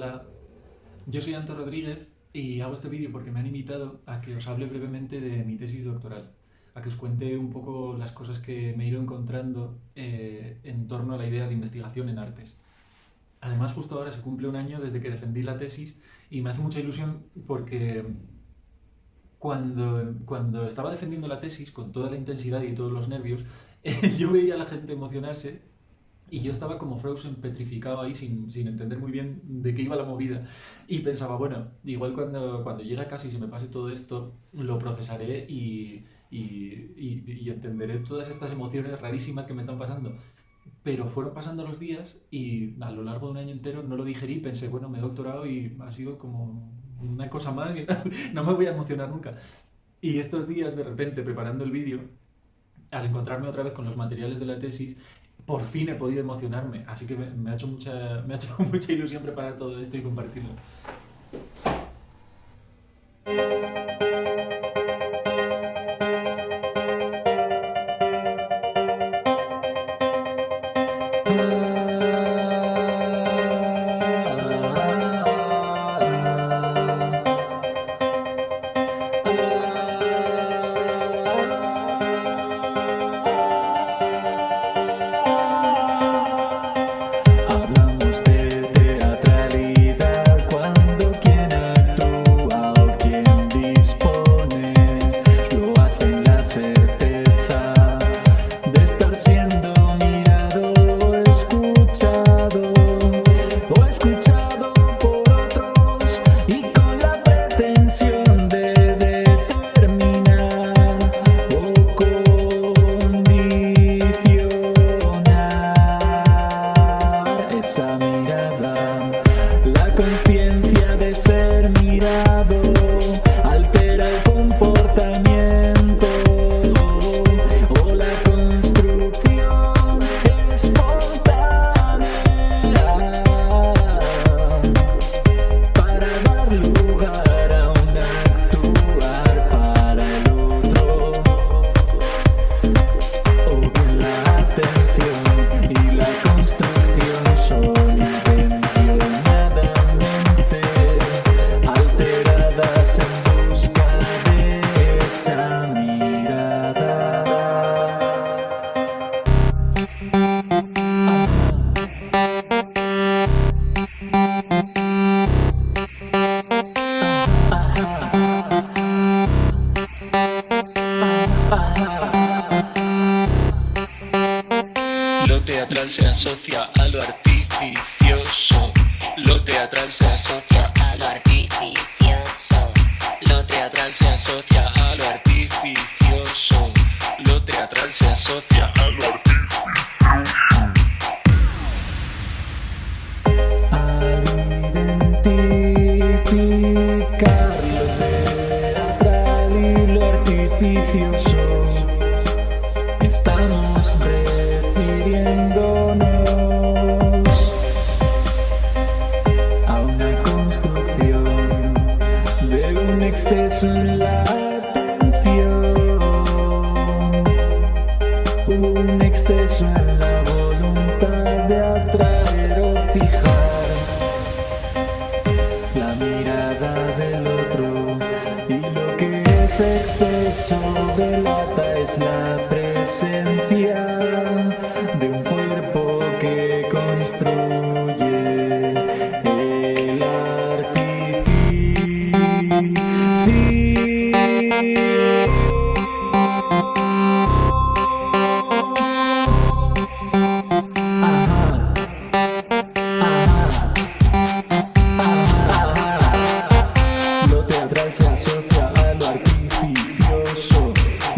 Hola, yo soy Anto Rodríguez y hago este vídeo porque me han invitado a que os hable brevemente de mi tesis doctoral, a que os cuente un poco las cosas que me he ido encontrando en torno a la idea de investigación en artes. Además, justo ahora se cumple un año desde que defendí la tesis y me hace mucha ilusión porque cuando estaba defendiendo la tesis con toda la intensidad y todos los nervios, yo veía a la gente emocionarse y yo estaba como frozen, petrificado ahí, sin entender muy bien de qué iba la movida. Y pensaba, bueno, igual cuando llegue a casa y se me pase todo esto, lo procesaré y entenderé todas estas emociones rarísimas que me están pasando. Pero fueron pasando los días y a lo largo de un año entero no lo digerí. Pensé, bueno, me he doctorado y ha sido como una cosa más y no me voy a emocionar nunca. Y estos días, de repente, preparando el vídeo, al encontrarme otra vez con los materiales de la tesis, por fin he podido emocionarme. Así que me ha hecho me ha hecho mucha ilusión preparar todo esto y compartirlo. Hablamos de teatralidad cuando quien actúa o quien dispone lo hace en la certeza de estar siendo mirado o escuchado por otros y con la pretensión de determinar o condicionar esa mirada. La consciencia de ser mirado altera el comportamiento o la construcción espontánea para dar lugar a un actuar para el otro, o bien la atención y la construcción son intencionadamente alteradas en busca de esa mirada. Lo teatral se asocia a lo artificioso. Lo teatral se asocia a lo artificioso. Lo teatral se asocia a lo artificioso. Lo teatral se asocia a lo artificioso. Al identificar lo teatral y lo artificioso, estamos refiriéndonos a una construcción de un exceso en la atención, un exceso en la voluntad de atraer o fijar la mirada del otro, y lo que es exceso delata es la presencia de un cuerpo que construye el Lo teatral se asocia a lo artificioso.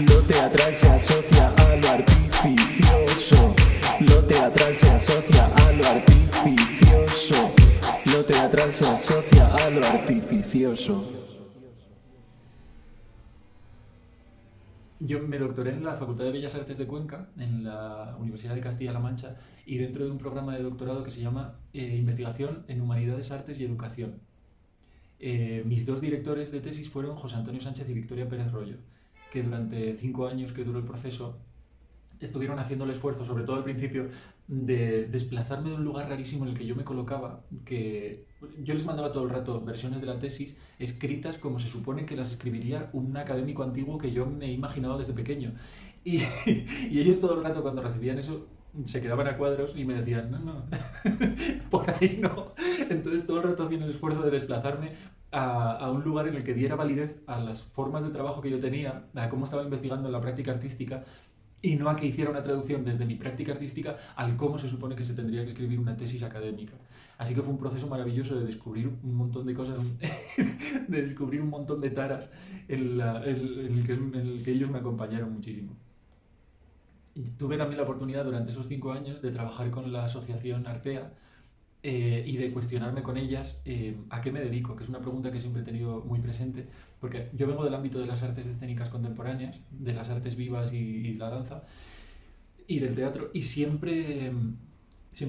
Lo teatral se asocia a lo artificioso. Lo teatral se asocia a lo artificioso. Lo teatral se asocia a lo artificioso. Yo me doctoré en la Facultad de Bellas Artes de Cuenca, en la Universidad de Castilla-La Mancha, y dentro de un programa de doctorado que se llama Investigación en Humanidades, Artes y Educación. Mis dos directores de tesis fueron José Antonio Sánchez y Victoria Pérez Royo, que durante 5 años que duró el proceso estuvieron haciendo el esfuerzo, sobre todo al principio, de desplazarme de un lugar rarísimo en el que yo me colocaba, que yo les mandaba todo el rato versiones de la tesis escritas como se supone que las escribiría un académico antiguo que yo me he imaginado desde pequeño. Y, y ellos todo el rato cuando recibían eso se quedaban a cuadros y me decían, no, por ahí no. Entonces todo el rato hacían el esfuerzo de desplazarme a un lugar en el que diera validez a las formas de trabajo que yo tenía, a cómo estaba investigando en la práctica artística, y no a que hiciera una traducción desde mi práctica artística al cómo se supone que se tendría que escribir una tesis académica. Así que fue un proceso maravilloso de descubrir un montón de cosas, de descubrir un montón de taras en el que ellos me acompañaron muchísimo. Y tuve también la oportunidad durante esos 5 años de trabajar con la asociación Artea, y de cuestionarme con ellas a qué me dedico, que es una pregunta que siempre he tenido muy presente, porque yo vengo del ámbito de las artes escénicas contemporáneas, de las artes vivas y la danza, y del teatro, y siempre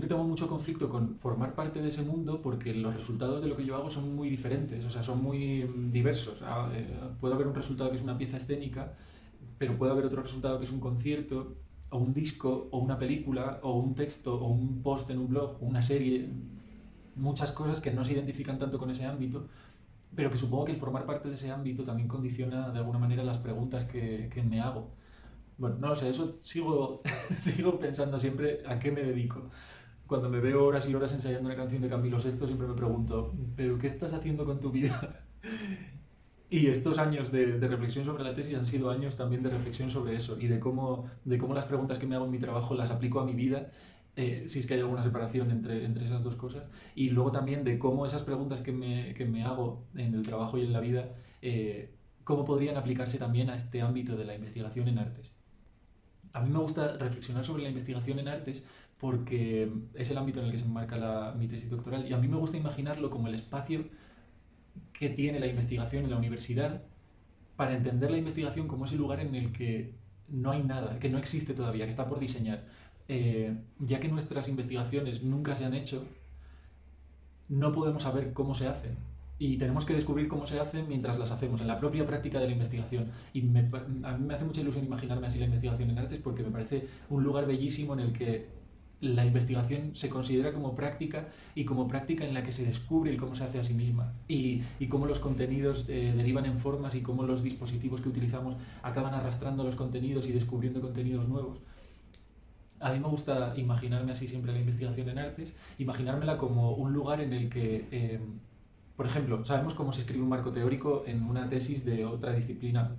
tengo mucho conflicto con formar parte de ese mundo porque los resultados de lo que yo hago son muy diferentes, o sea, son muy diversos. Puede haber un resultado que es una pieza escénica, pero puede haber otro resultado que es un concierto, o un disco, o una película, o un texto, o un post en un blog, o una serie, muchas cosas que no se identifican tanto con ese ámbito, pero que supongo que el formar parte de ese ámbito también condiciona de alguna manera las preguntas que me hago. Bueno, no lo sé, eso sigo pensando siempre a qué me dedico. Cuando me veo horas y horas ensayando una canción de Camilo VI, siempre me pregunto, ¿pero qué estás haciendo con tu vida? Y estos años de reflexión sobre la tesis han sido años también de reflexión sobre eso y de cómo las preguntas que me hago en mi trabajo las aplico a mi vida, si es que hay alguna separación entre esas dos cosas, y luego también de cómo esas preguntas que me hago en el trabajo y en la vida, cómo podrían aplicarse también a este ámbito de la investigación en artes. A mí me gusta reflexionar sobre la investigación en artes porque es el ámbito en el que se enmarca mi tesis doctoral, y a mí me gusta imaginarlo como el espacio que tiene la investigación en la universidad para entender la investigación como ese lugar en el que no hay nada, que no existe todavía, que está por diseñar. Ya que nuestras investigaciones nunca se han hecho, no podemos saber cómo se hacen. Y tenemos que descubrir cómo se hacen mientras las hacemos, en la propia práctica de la investigación. Y a mí me hace mucha ilusión imaginarme así la investigación en artes, porque me parece un lugar bellísimo en el que la investigación se considera como práctica, y como práctica en la que se descubre el cómo se hace a sí misma, y cómo los contenidos derivan en formas, y cómo los dispositivos que utilizamos acaban arrastrando los contenidos y descubriendo contenidos nuevos. A mí me gusta imaginarme así siempre la investigación en artes, imaginármela como un lugar en el que, por ejemplo, sabemos cómo se escribe un marco teórico en una tesis de otra disciplina.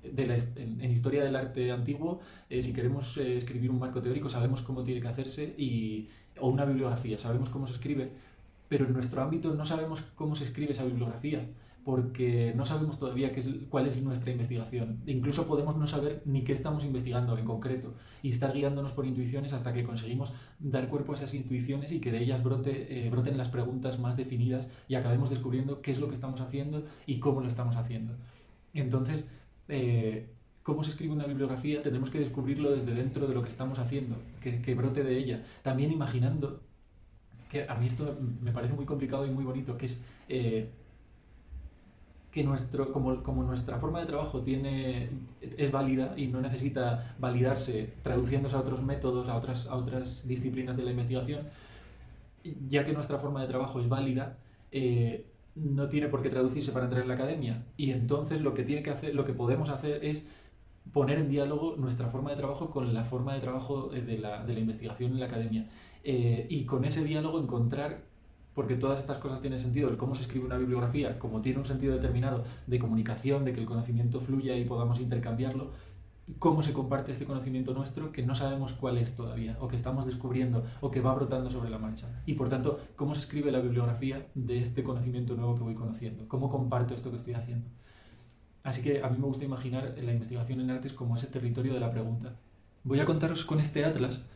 En historia del arte antiguo, si queremos escribir un marco teórico, sabemos cómo tiene que hacerse, o una bibliografía, sabemos cómo se escribe, pero en nuestro ámbito no sabemos cómo se escribe esa bibliografía, porque no sabemos todavía cuál es nuestra investigación. Incluso podemos no saber ni qué estamos investigando en concreto, y estar guiándonos por intuiciones hasta que conseguimos dar cuerpo a esas intuiciones y que de ellas broten las preguntas más definidas, y acabemos descubriendo qué es lo que estamos haciendo y cómo lo estamos haciendo. Entonces, cómo se escribe una bibliografía tendremos que descubrirlo desde dentro de lo que estamos haciendo, que brote de ella, también imaginando, que a mí esto me parece muy complicado y muy bonito, que es que como nuestra forma de trabajo es válida y no necesita validarse traduciéndose a otros métodos, a otras disciplinas de la investigación, ya que nuestra forma de trabajo es válida, no tiene por qué traducirse para entrar en la academia, y entonces lo que podemos hacer es poner en diálogo nuestra forma de trabajo con la forma de trabajo de la investigación en la academia, y con ese diálogo encontrar, porque todas estas cosas tienen sentido, el cómo se escribe una bibliografía, como tiene un sentido determinado de comunicación, de que el conocimiento fluya y podamos intercambiarlo, cómo se comparte este conocimiento nuestro que no sabemos cuál es todavía, o que estamos descubriendo, o que va brotando sobre la marcha, y por tanto, cómo se escribe la bibliografía de este conocimiento nuevo que voy conociendo, cómo comparto esto que estoy haciendo. Así que a mí me gusta imaginar la investigación en artes como ese territorio de la pregunta. Voy a contaros con este atlas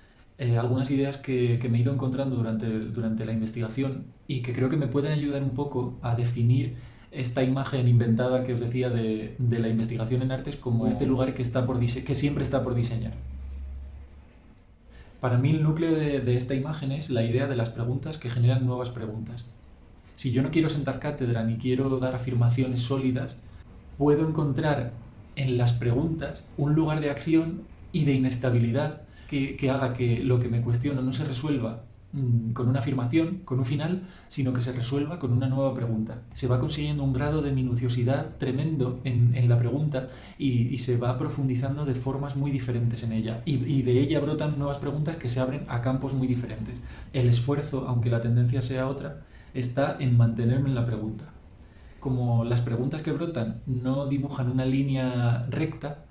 algunas ideas que me he ido encontrando durante la investigación, y que creo que me pueden ayudar un poco a definir esta imagen inventada que os decía de la investigación en artes como este lugar que siempre está por diseñar. Para mí el núcleo de esta imagen es la idea de las preguntas que generan nuevas preguntas. Si yo no quiero sentar cátedra ni quiero dar afirmaciones sólidas, puedo encontrar en las preguntas un lugar de acción y de inestabilidad que haga que lo que me cuestiono no se resuelva con una afirmación, con un final, sino que se resuelva con una nueva pregunta. Se va consiguiendo un grado de minuciosidad tremendo en la pregunta y se va profundizando de formas muy diferentes en ella. Y de ella brotan nuevas preguntas que se abren a campos muy diferentes. El esfuerzo, aunque la tendencia sea otra, está en mantenerme en la pregunta. Como las preguntas que brotan no dibujan una línea recta,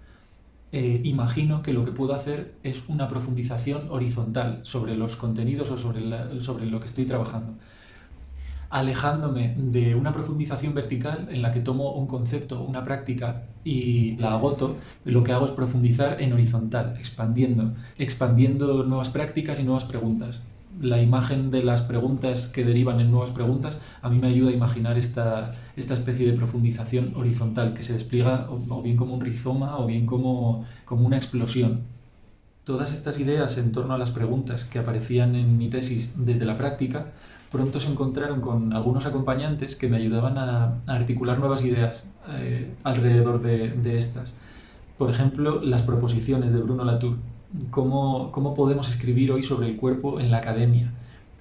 imagino que lo que puedo hacer es una profundización horizontal sobre los contenidos o sobre lo que estoy trabajando, alejándome de una profundización vertical en la que tomo un concepto, una práctica y la agoto. Lo que hago es profundizar en horizontal, expandiendo nuevas prácticas y nuevas preguntas. La imagen de las preguntas que derivan en nuevas preguntas a mí me ayuda a imaginar esta especie de profundización horizontal que se despliega o bien como un rizoma o bien como una explosión. Todas estas ideas en torno a las preguntas que aparecían en mi tesis desde la práctica pronto se encontraron con algunos acompañantes que me ayudaban a articular nuevas ideas alrededor de estas. Por ejemplo, las proposiciones de Bruno Latour. ¿Cómo podemos escribir hoy sobre el cuerpo en la academia?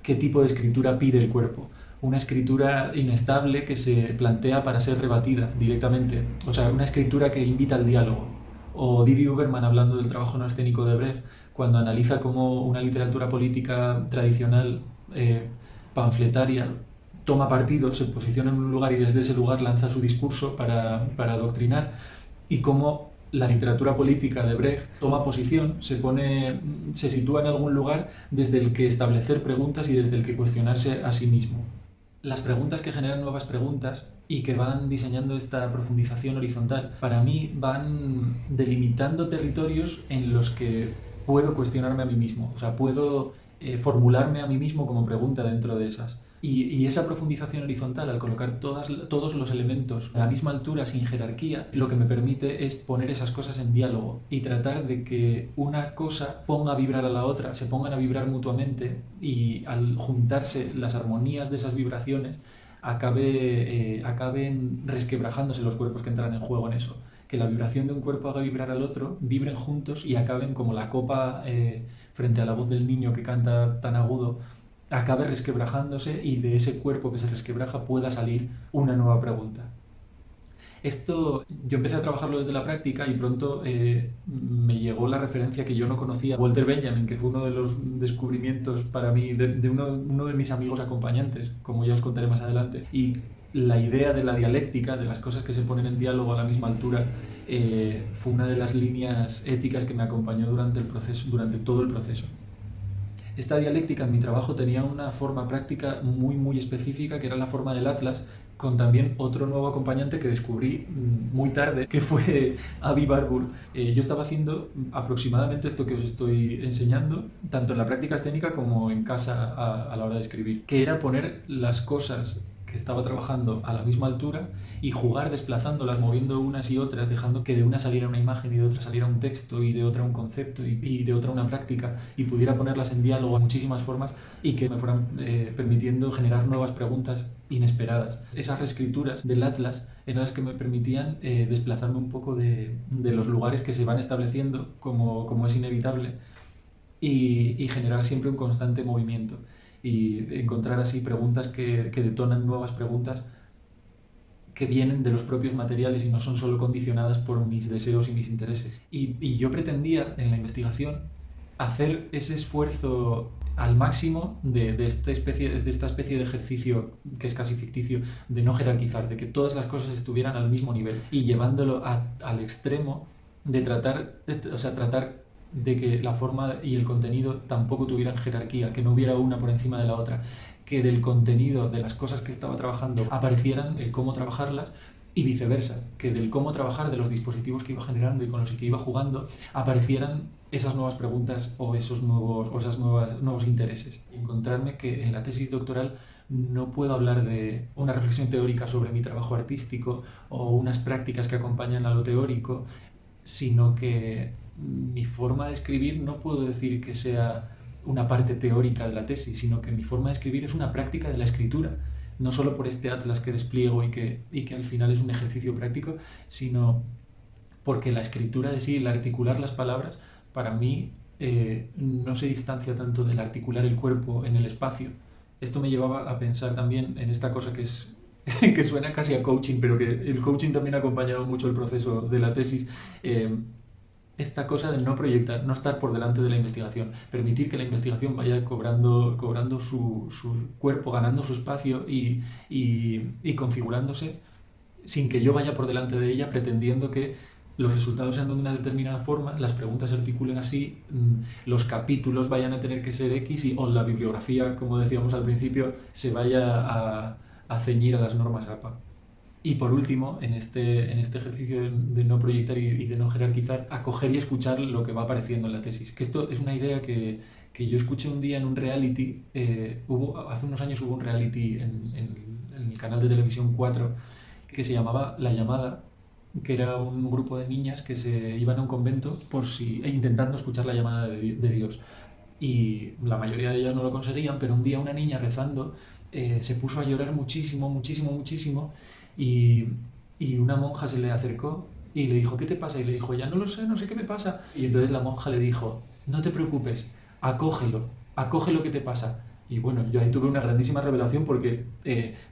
¿Qué tipo de escritura pide el cuerpo? Una escritura inestable que se plantea para ser rebatida directamente, o sea, una escritura que invita al diálogo. O Didi Huberman hablando del trabajo no escénico de Brecht, cuando analiza cómo una literatura política tradicional, panfletaria, toma partido, se posiciona en un lugar y desde ese lugar lanza su discurso para adoctrinar, y cómo la literatura política de Brecht toma posición, se sitúa en algún lugar desde el que establecer preguntas y desde el que cuestionarse a sí mismo. Las preguntas que generan nuevas preguntas y que van diseñando esta profundización horizontal, para mí van delimitando territorios en los que puedo cuestionarme a mí mismo, o sea, puedo formularme a mí mismo como pregunta dentro de esas. Y esa profundización horizontal, al colocar todos los elementos a la misma altura, sin jerarquía, lo que me permite es poner esas cosas en diálogo y tratar de que una cosa ponga a vibrar a la otra, se pongan a vibrar mutuamente, y al juntarse las armonías de esas vibraciones acaben resquebrajándose los cuerpos que entran en juego en eso. Que la vibración de un cuerpo haga vibrar al otro, vibren juntos y acaben como la copa frente a la voz del niño que canta tan agudo, acabe resquebrajándose, y de ese cuerpo que se resquebraja pueda salir una nueva pregunta. Esto yo empecé a trabajarlo desde la práctica y pronto me llegó la referencia que yo no conocía, Walter Benjamin, que fue uno de los descubrimientos para mí de uno de mis amigos acompañantes, como ya os contaré más adelante. Y la idea de la dialéctica, de las cosas que se ponen en diálogo a la misma altura, fue una de las líneas éticas que me acompañó durante todo el proceso. Esta dialéctica en mi trabajo tenía una forma práctica muy, muy específica, que era la forma del Atlas, con también otro nuevo acompañante que descubrí muy tarde, que fue Avi Barbour. Yo estaba haciendo aproximadamente esto que os estoy enseñando, tanto en la práctica escénica como en casa a la hora de escribir, que era poner las cosas que estaba trabajando a la misma altura y jugar desplazándolas, moviendo unas y otras, dejando que de una saliera una imagen y de otra saliera un texto y de otra un concepto y de otra una práctica, y pudiera ponerlas en diálogo a muchísimas formas y que me fueran permitiendo generar nuevas preguntas inesperadas. Esas reescrituras del Atlas eran las que me permitían desplazarme un poco de los lugares que se van estableciendo como es inevitable, y generar siempre un constante movimiento, y encontrar así preguntas que detonan nuevas preguntas que vienen de los propios materiales y no son solo condicionadas por mis deseos y mis intereses. Y yo pretendía en la investigación hacer ese esfuerzo al máximo de esta especie de ejercicio que es casi ficticio, de no jerarquizar, de que todas las cosas estuvieran al mismo nivel, y llevándolo al extremo de tratar de que la forma y el contenido tampoco tuvieran jerarquía, que no hubiera una por encima de la otra, que del contenido de las cosas que estaba trabajando aparecieran el cómo trabajarlas, y viceversa, que del cómo trabajar de los dispositivos que iba generando y con los que iba jugando aparecieran esas nuevas preguntas o esos nuevos intereses. Encontrarme que en la tesis doctoral no puedo hablar de una reflexión teórica sobre mi trabajo artístico o unas prácticas que acompañan a lo teórico, sino que mi forma de escribir no puedo decir que sea una parte teórica de la tesis, sino que mi forma de escribir es una práctica de la escritura, no solo por este atlas que despliego y que al final es un ejercicio práctico, sino porque la escritura de sí, el articular las palabras, para mí no se distancia tanto del articular el cuerpo en el espacio. Esto me llevaba a pensar también en esta cosa que es que suena casi a coaching, pero que el coaching también ha acompañado mucho el proceso de la tesis. eh, Esta cosa de no proyectar, no estar por delante de la investigación, permitir que la investigación vaya cobrando su cuerpo, ganando su espacio y configurándose sin que yo vaya por delante de ella pretendiendo que los resultados sean de una determinada forma, las preguntas se articulen así, los capítulos vayan a tener que ser X o la bibliografía, como decíamos al principio, se vaya a ceñir a las normas APA. Y por último, en este ejercicio de no proyectar y de no jerarquizar, acoger y escuchar lo que va apareciendo en la tesis. Que esto es una idea que yo escuché un día en un reality. Hace unos años hubo un reality en el canal de televisión 4 que se llamaba La Llamada, que era un grupo de niñas que se iban a un convento intentando escuchar la llamada de Dios. Y la mayoría de ellas no lo conseguían, pero un día una niña rezando se puso a llorar muchísimo, muchísimo, muchísimo y, y una monja se le acercó y le dijo, ¿qué te pasa? Y le dijo, ya no lo sé, no sé qué me pasa. Y entonces la monja le dijo, no te preocupes, acógelo, acoge lo que te pasa. Y bueno, yo ahí tuve una grandísima revelación porque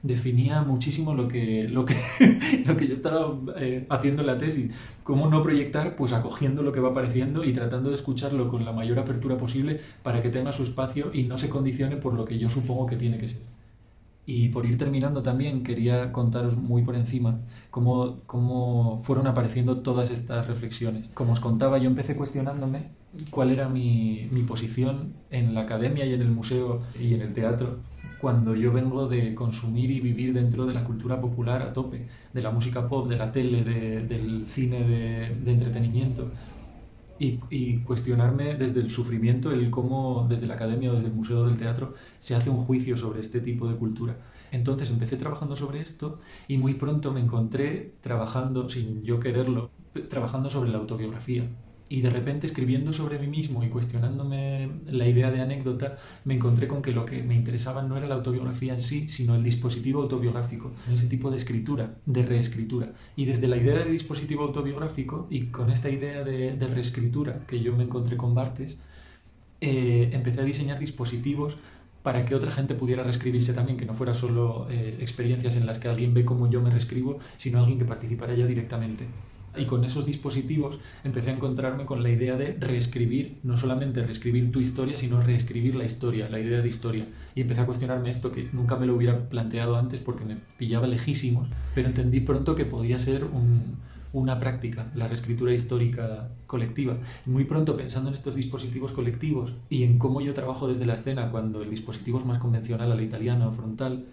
definía muchísimo lo que yo estaba haciendo en la tesis. Cómo no proyectar, pues acogiendo lo que va apareciendo y tratando de escucharlo con la mayor apertura posible para que tenga su espacio y no se condicione por lo que yo supongo que tiene que ser. Y por ir terminando también, quería contaros muy por encima cómo fueron apareciendo todas estas reflexiones. Como os contaba, yo empecé cuestionándome cuál era mi posición en la academia y en el museo y en el teatro cuando yo vengo de consumir y vivir dentro de la cultura popular a tope, de la música pop, de la tele, del cine de entretenimiento y cuestionarme desde el sufrimiento, el cómo desde la academia o desde el museo del teatro se hace un juicio sobre este tipo de cultura. Entonces empecé trabajando sobre esto y muy pronto me encontré trabajando, sin yo quererlo, trabajando sobre la autobiografía. Y de repente escribiendo sobre mí mismo y cuestionándome la idea de anécdota, me encontré con que lo que me interesaba no era la autobiografía en sí, sino el dispositivo autobiográfico, ese tipo de escritura, de reescritura. Y desde la idea de dispositivo autobiográfico y con esta idea de reescritura que yo me encontré con Barthes, empecé a diseñar dispositivos para que otra gente pudiera reescribirse también, que no fuera solo experiencias en las que alguien ve cómo yo me reescribo, sino alguien que participara ya directamente. Y con esos dispositivos empecé a encontrarme con la idea de reescribir, no solamente reescribir tu historia, sino reescribir la historia, la idea de historia. Y empecé a cuestionarme esto que nunca me lo hubiera planteado antes porque me pillaba lejísimos, pero entendí pronto que podía ser una práctica, la reescritura histórica colectiva. Muy pronto pensando en estos dispositivos colectivos y en cómo yo trabajo desde la escena cuando el dispositivo es más convencional a la italiana o frontal,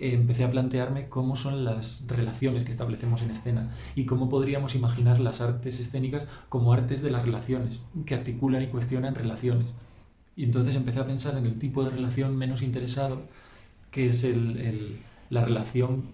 empecé a plantearme cómo son las relaciones que establecemos en escena y cómo podríamos imaginar las artes escénicas como artes de las relaciones, que articulan y cuestionan relaciones. Y entonces empecé a pensar en el tipo de relación menos interesado, que es la relación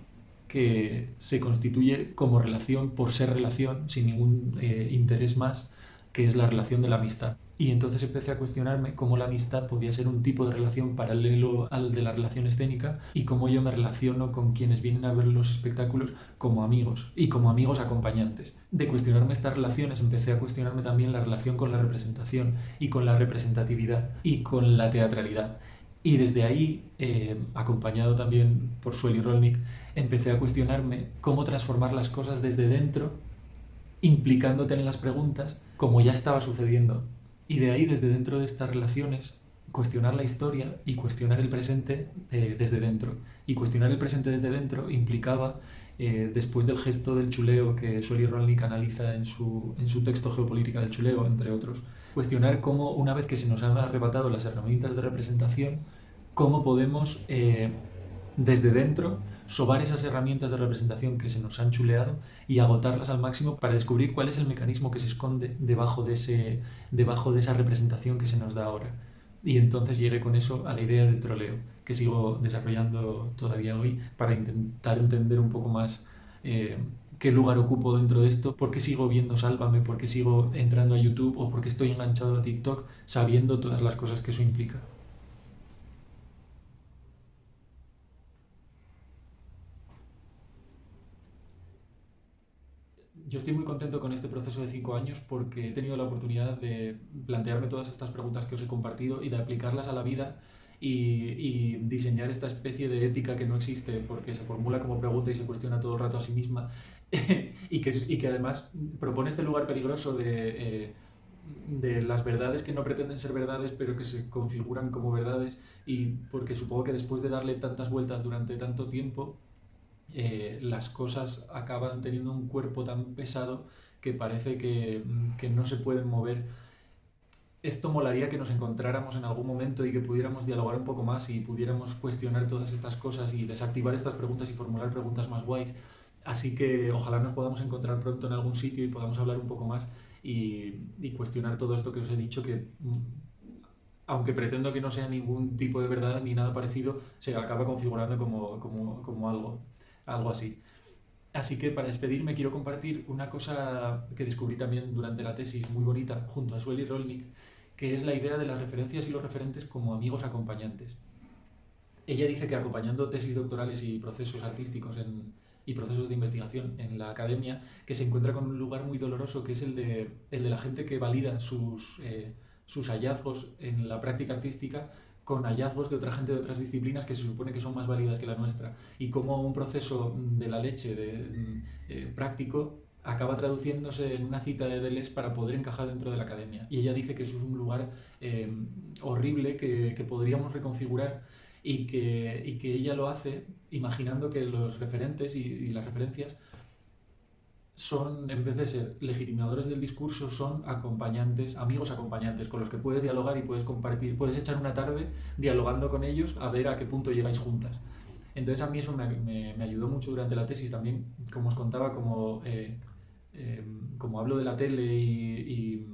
que se constituye como relación por ser relación, sin ningún interés más, que es la relación de la amistad. Y entonces empecé a cuestionarme cómo la amistad podía ser un tipo de relación paralelo al de la relación escénica y cómo yo me relaciono con quienes vienen a ver los espectáculos como amigos y como amigos acompañantes. De cuestionarme estas relaciones empecé a cuestionarme también la relación con la representación y con la representatividad y con la teatralidad. Y desde ahí, acompañado también por Sueli Rolnik, empecé a cuestionarme cómo transformar las cosas desde dentro, implicándote en las preguntas, como ya estaba sucediendo. Y de ahí, desde dentro de estas relaciones, cuestionar la historia y cuestionar el presente desde dentro. Y cuestionar el presente desde dentro implicaba, después del gesto del chuleo que Sueli Rolnik analiza en su texto Geopolítica del chuleo, entre otros, cuestionar cómo, una vez que se nos han arrebatado las herramientas de representación, cómo podemos, desde dentro, sobar esas herramientas de representación que se nos han chuleado y agotarlas al máximo para descubrir cuál es el mecanismo que se esconde debajo de esa representación que se nos da ahora. Y entonces llegué con eso a la idea del troleo, que sigo desarrollando todavía hoy para intentar entender un poco más qué lugar ocupo dentro de esto, por qué sigo viendo Sálvame, por qué sigo entrando a YouTube o por qué estoy enganchado a TikTok sabiendo todas las cosas que eso implica. yo estoy muy contento con este proceso de 5 años porque he tenido la oportunidad de plantearme todas estas preguntas que os he compartido y de aplicarlas a la vida y diseñar esta especie de ética que no existe porque se formula como pregunta y se cuestiona todo el rato a sí misma y que además propone este lugar peligroso de las verdades que no pretenden ser verdades pero que se configuran como verdades y porque supongo que después de darle tantas vueltas durante tanto tiempo las cosas acaban teniendo un cuerpo tan pesado que parece que no se pueden mover. Esto molaría que nos encontráramos en algún momento y que pudiéramos dialogar un poco más y pudiéramos cuestionar todas estas cosas y desactivar estas preguntas y formular preguntas más guays. Así que ojalá nos podamos encontrar pronto en algún sitio y podamos hablar un poco más y cuestionar todo esto que os he dicho que aunque pretendo que no sea ningún tipo de verdad ni nada parecido, se acaba configurando como algo así. Así que para despedirme quiero compartir una cosa que descubrí también durante la tesis muy bonita junto a Sueli Rolnik, que es la idea de las referencias y los referentes como amigos acompañantes. Ella dice que acompañando tesis doctorales y procesos artísticos y procesos de investigación en la academia, que se encuentra con un lugar muy doloroso que es el de la gente que valida sus hallazgos en la práctica artística con hallazgos de otra gente de otras disciplinas que se supone que son más válidas que la nuestra y cómo un proceso de la leche práctico acaba traduciéndose en una cita de Deleuze para poder encajar dentro de la academia. Y ella dice que eso es un lugar horrible que podríamos reconfigurar y que ella lo hace imaginando que los referentes y las referencias son, en vez de ser legitimadores del discurso, son acompañantes, amigos acompañantes, con los que puedes dialogar y puedes compartir, puedes echar una tarde dialogando con ellos a ver a qué punto llegáis juntas. Entonces a mí eso me ayudó mucho durante la tesis también, como os contaba, como hablo de la tele y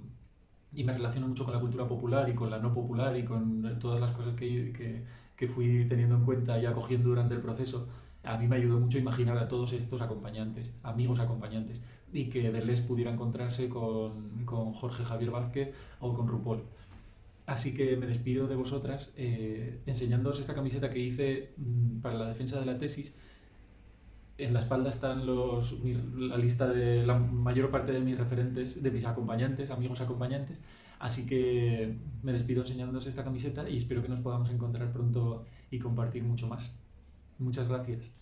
me relaciono mucho con la cultura popular y con la no popular y con todas las cosas que fui teniendo en cuenta y acogiendo durante el proceso. A mí me ayudó mucho imaginar a todos estos acompañantes, amigos acompañantes, y que Deleuze pudiera encontrarse con Jorge Javier Vázquez o con RuPaul. Así que me despido de vosotras enseñándoos esta camiseta que hice para la defensa de la tesis. En la espalda están la lista de la mayor parte de mis referentes, de mis acompañantes, amigos acompañantes. Así que me despido enseñándoos esta camiseta y espero que nos podamos encontrar pronto y compartir mucho más. Muchas gracias.